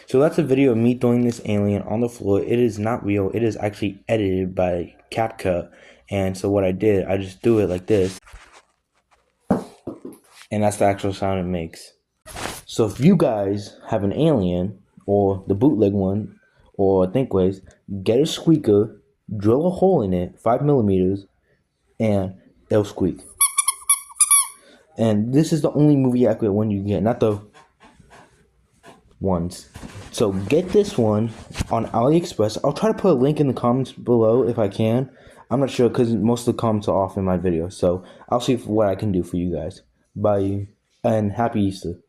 So that's a video of me throwing this alien on the floor. It is not real. It is actually edited by CapCut. And so what I did, I just threw it like this. And that's the actual sound it makes. So if you guys have an alien, or the bootleg one, or Thinkways, get a squeaker, drill a hole in it, 5 millimeters, and it'll squeak. And this is the only movie accurate one you can get, not the ones. So get this one on AliExpress. I'll try to put a link in the comments below if I can. I'm not sure because most of the comments are off in my video. So I'll see what I can do for you guys. Bye and happy Easter.